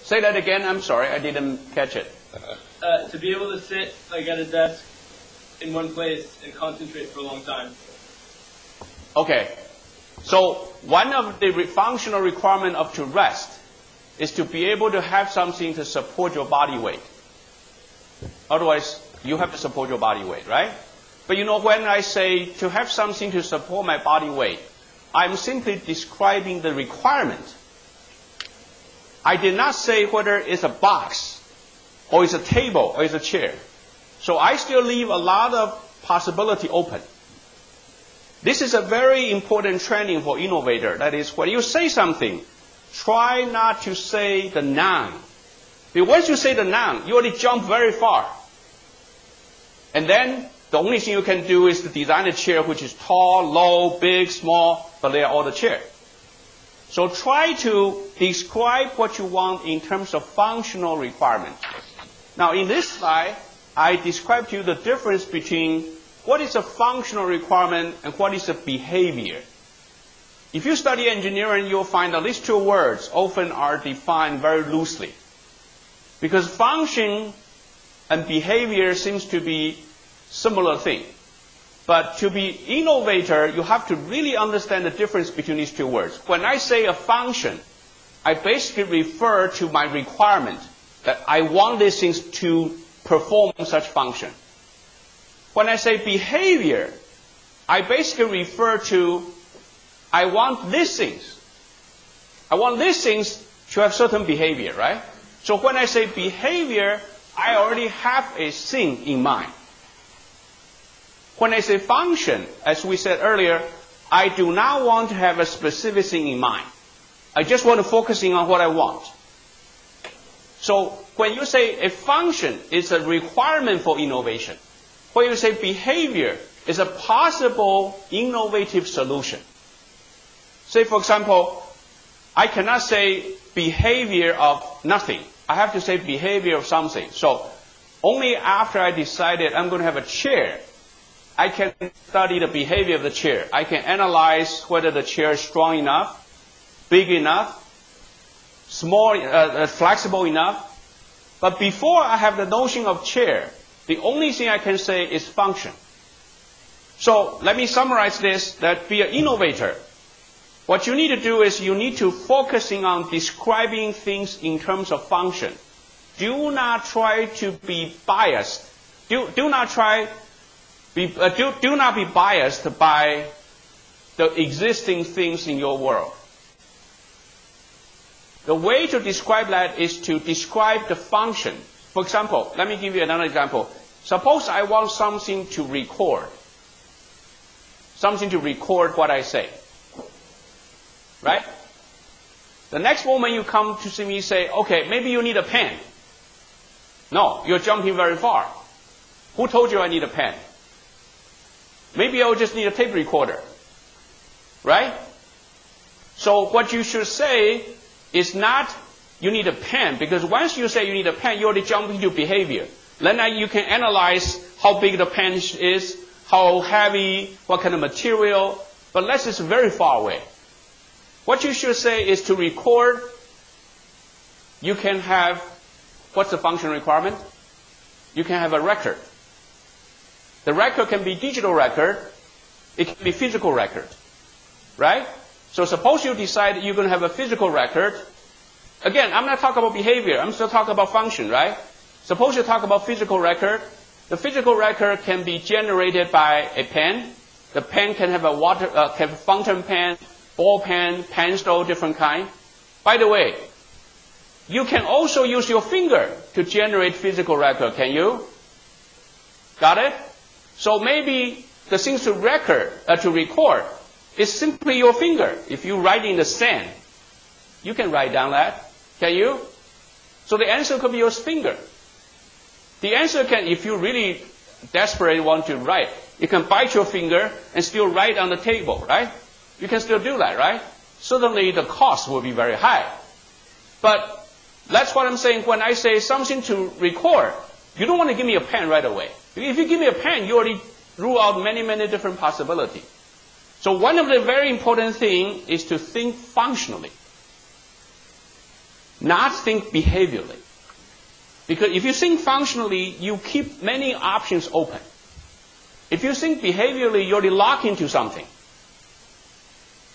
Say that again. I'm sorry, I didn't catch it. To be able to sit like at a desk in one place and concentrate for a long time. Okay. So one of the functional requirements of to rest is to be able to have something to support your body weight. Otherwise, you have to support your body weight, right? But you know, when I say to have something to support my body weight, I'm simply describing the requirement. I did not say whether it's a box, or it's a table, or it's a chair. So I still leave a lot of possibility open. This is a very important training for innovator. That is, when you say something, try not to say the noun. Because once you say the noun, you already jump very far. And then the only thing you can do is to design a chair which is tall, low, big, small, but they are all the chair. So try to describe what you want in terms of functional requirements. Now in this slide, I described to you the difference between what is a functional requirement and what is a behavior. If you study engineering, you'll find that these two words often are defined very loosely. Because function and behavior seems to be similar thing. But to be innovator, you have to really understand the difference between these two words. When I say a function, I basically refer to my requirement that I want these things to perform such function. When I say behavior, I basically refer to I want these things. I want these things to have certain behavior, right? So when I say behavior, I already have a thing in mind. When I say function, as we said earlier, I do not want to have a specific thing in mind. I just want to focus in on what I want. So when you say a function is a requirement for innovation, when you say behavior is a possible innovative solution. Say, for example, I cannot say behavior of nothing. I have to say behavior of something. So only after I decided I'm going to have a chair, I can study the behavior of the chair. I can analyze whether the chair is strong enough, big enough, small, flexible enough. But before I have the notion of chair, the only thing I can say is function. So let me summarize this, that be an innovator. What you need to do is you need to focus on describing things in terms of function. Do not try to be biased. Do not be biased by the existing things in your world. The way to describe that is to describe the function. For example, let me give you another example. Suppose I want something to record. Something to record what I say. Right? The next moment you come to see me say, okay, maybe you need a pen. No, you're jumping very far. Who told you I need a pen? Maybe I'll just need a tape recorder. Right? So what you should say is not you need a pen, because once you say you need a pen, you already jump into behavior. Then you can analyze how big the pen is, how heavy, what kind of material, but that's just very far away. What you should say is to record, you can have, what's the function requirement? You can have a record. The record can be digital record, it can be physical record, right? So suppose you decide you're going to have a physical record. Again, I'm not talking about behavior, I'm still talking about function, right? Suppose you talk about physical record. The physical record can be generated by a pen. The pen can have a can have fountain pen, ball pen, pencil, different kind. By the way, you can also use your finger to generate physical record, can you? Got it? So maybe the things to record, to record is simply your finger. If you write in the sand, you can write down that, can you? So the answer could be your finger. The answer can, if you really desperately want to write, you can bite your finger and still write on the table, right? You can still do that, right? Certainly the cost will be very high. But that's what I'm saying when I say something to record. You don't want to give me a pen right away. If you give me a pen, you already rule out many, many different possibilities. So one of the very important things is to think functionally. not think behaviorally. Because if you think functionally, you keep many options open. If you think behaviorally, you're already locked into something.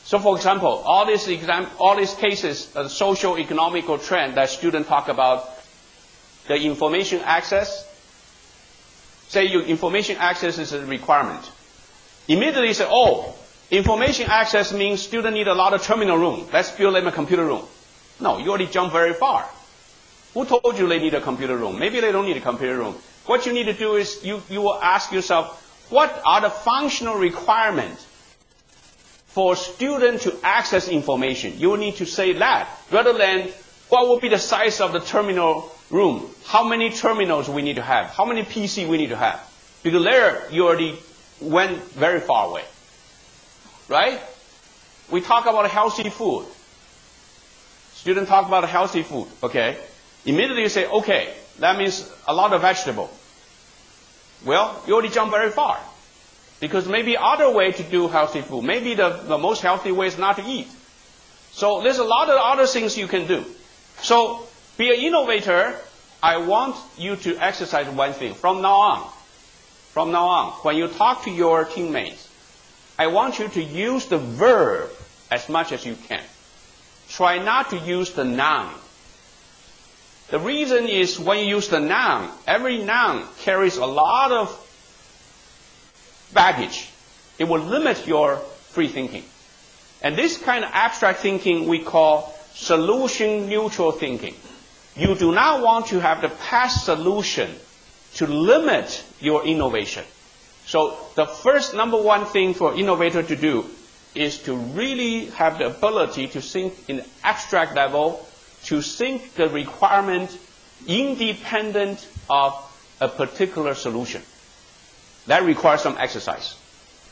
So for example, all these cases, the social economical trend that students talk about, the information access, say your information access is a requirement. Immediately say, oh, information access means students need a lot of terminal room. Let's build them a computer room. No, you already jumped very far. Who told you they need a computer room? Maybe they don't need a computer room. What you need to do is you will ask yourself, what are the functional requirements for students to access information? You need to say that rather than what will be the size of the terminal room? How many terminals we need to have? How many PC we need to have? Because there you already went very far away. Right? We talk about healthy food. Students talk about healthy food. Okay. Immediately you say, okay, that means a lot of vegetable. Well, you already jumped very far. Because maybe other way to do healthy food. Maybe the most healthy way is not to eat. So there's a lot of other things you can do. So be an innovator. I want you to exercise one thing. From now on, when you talk to your teammates, I want you to use the verb as much as you can. Try not to use the noun. The reason is when you use the noun, every noun carries a lot of baggage. It will limit your free thinking. And this kind of abstract thinking we call solution neutral thinking. You do not want to have the past solution to limit your innovation. So the first number one thing for innovator to do is to really have the ability to think in abstract level, to think the requirement independent of a particular solution. That requires some exercise.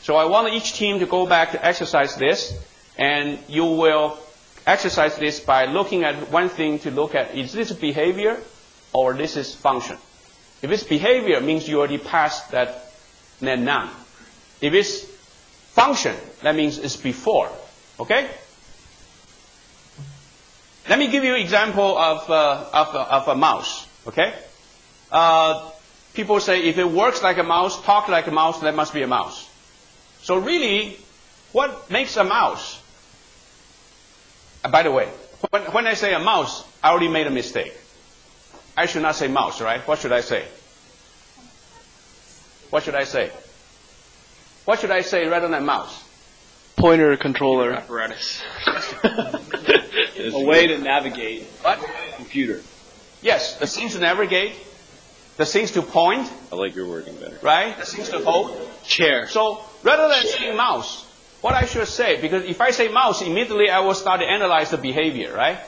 So I want each team to go back to exercise this, and you will exercise this by looking at one thing to look at, is this behavior or this is function? If it's behavior, it means you already passed that noun. If it's function, that means it's before. Okay? Let me give you an example of a mouse. Okay? People say if it works like a mouse, talk like a mouse, that must be a mouse. So really, what makes a mouse? By the way, when I say a mouse, I already made a mistake. I should not say mouse, right? What should I say? What should I say? What should I say rather than mouse? Pointer controller. Apparatus. A way to navigate. What? Computer. Yes, the things to navigate, the things to point. I like your wording better. Right? The things to hold. Chair. So rather than saying mouse, what I should say, because if I say mouse, immediately I will start to analyze the behavior, right?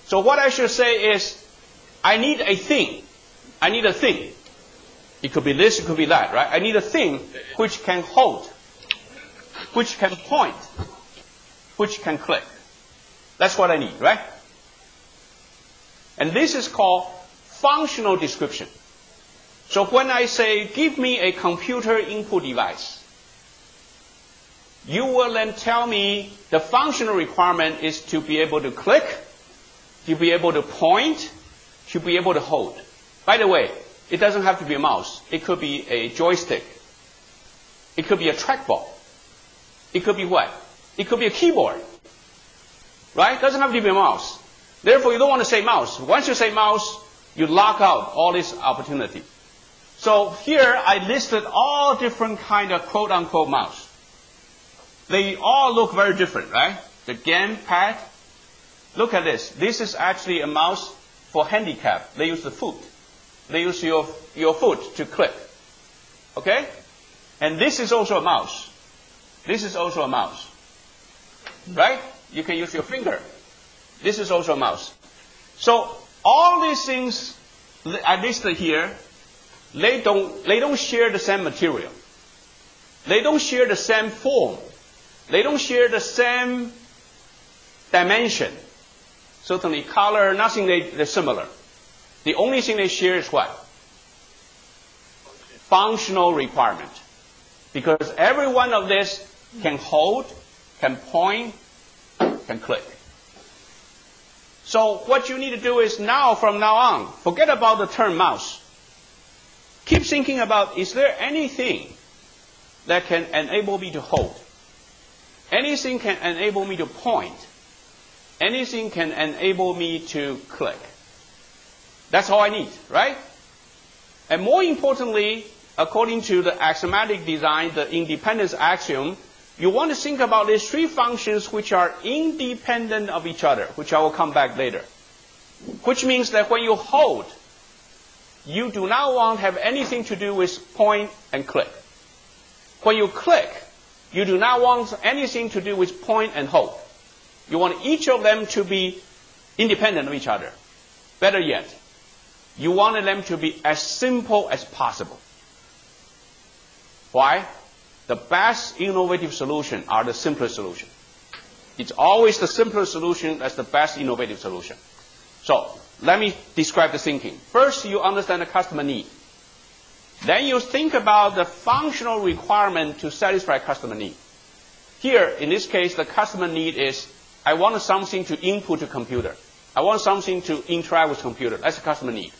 So what I should say is, I need a thing. I need a thing. It could be this, it could be that, right? I need a thing which can hold, which can point, which can click. That's what I need, right? And this is called functional description. So when I say, give me a computer input device, you will then tell me the functional requirement is to be able to click, to be able to point, to be able to hold. By the way, it doesn't have to be a mouse. It could be a joystick. It could be a trackball. It could be what? It could be a keyboard. Right? It doesn't have to be a mouse. Therefore, you don't want to say mouse. Once you say mouse, you lock out all this opportunity. So here I listed all different kind of quote-unquote mouse. They all look very different, right? The gamepad. Look at this. This is actually a mouse for handicap. They use the foot. They use your foot to click. Okay? And this is also a mouse. This is also a mouse. Right? You can use your finger. This is also a mouse. So all these things I listed here, they don't share the same material. They don't share the same form. They don't share the same dimension. Certainly color, nothing they're similar. The only thing they share is what? Functional requirement. Because every one of this can hold, can point, can click. So what you need to do is now, from now on, forget about the term mouse. Keep thinking about, is there anything that can enable me to hold? Anything can enable me to point. Anything can enable me to click. That's all I need, right? And more importantly, according to the axiomatic design, the independence axiom, you want to think about these three functions which are independent of each other, which I will come back later. Which means that when you hold, you do not want to have anything to do with point and click. When you click, you do not want anything to do with point and hold. You want each of them to be independent of each other. Better yet, you want them to be as simple as possible. Why? The best innovative solution are the simplest solution. It's always the simplest solution that's the best innovative solution. So, let me describe the thinking. First, you understand the customer need. Then you think about the functional requirement to satisfy customer need. Here, in this case, the customer need is, I want something to input to computer. I want something to interact with computer. That's the customer need.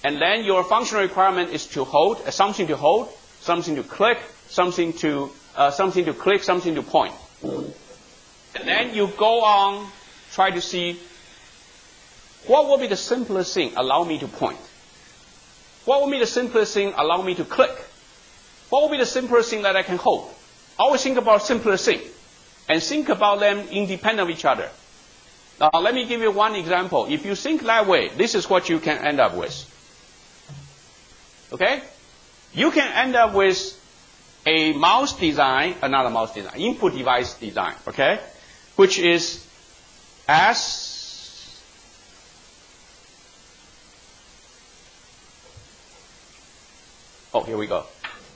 And then your functional requirement is to hold, something to hold, something to click, something to click, something to point. And then you go on, try to see what will be the simplest thing allow me to point. What will be the simplest thing allow me to click? What will be the simplest thing that I can hold? Always think about simplest thing. And think about them independent of each other. Now let me give you one example. If you think that way, this is what you can end up with. Okay? You can end up with a mouse design, another mouse design, input device design, okay? Which is here we go.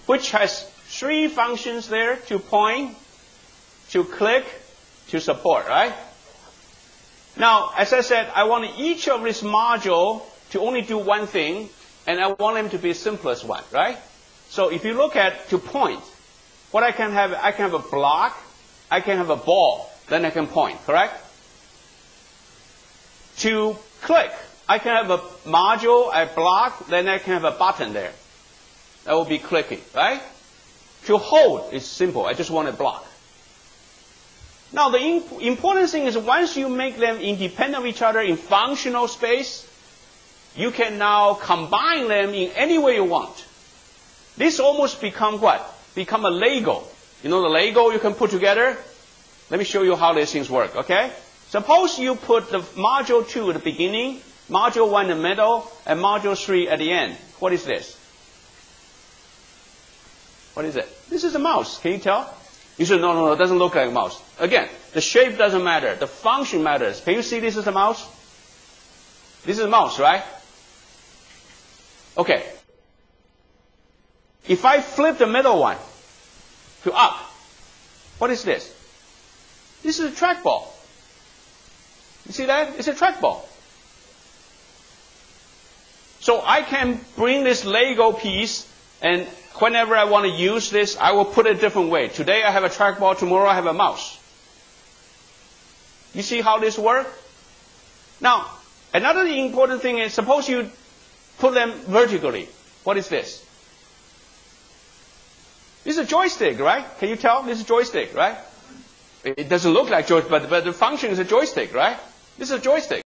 Which has three functions there: to point, to click, to support, right? Now, as I said, I want each of this module to only do one thing, and I want them to be the simplest one, right? So if you look at to point, what I can have a block, I can have a ball, then I can point, correct? To click, I can have a module, a block, then I can have a button there. That will be clicking, right? To hold is simple. I just want a block. Now, the important thing is once you make them independent of each other in functional space, you can now combine them in any way you want. This almost become what? Become a Lego. You know the Lego you can put together? Let me show you how these things work, okay? Suppose you put the module 2 at the beginning, module 1 in the middle, and module 3 at the end. What is this? What is it? This is a mouse. Can you tell? You said, no, it doesn't look like a mouse. Again, the shape doesn't matter. The function matters. Can you see this is a mouse? This is a mouse, right? Okay. If I flip the middle one to up, what is this? This is a trackball. You see that? It's a trackball. So I can bring this Lego piece, and whenever I want to use this, I will put it a different way. Today I have a trackball, tomorrow I have a mouse. You see how this works? Now, another important thing is, suppose you put them vertically. What is this? This is a joystick, right? Can you tell? This is a joystick, right? It doesn't look like joystick, but the function is a joystick, right? This is a joystick.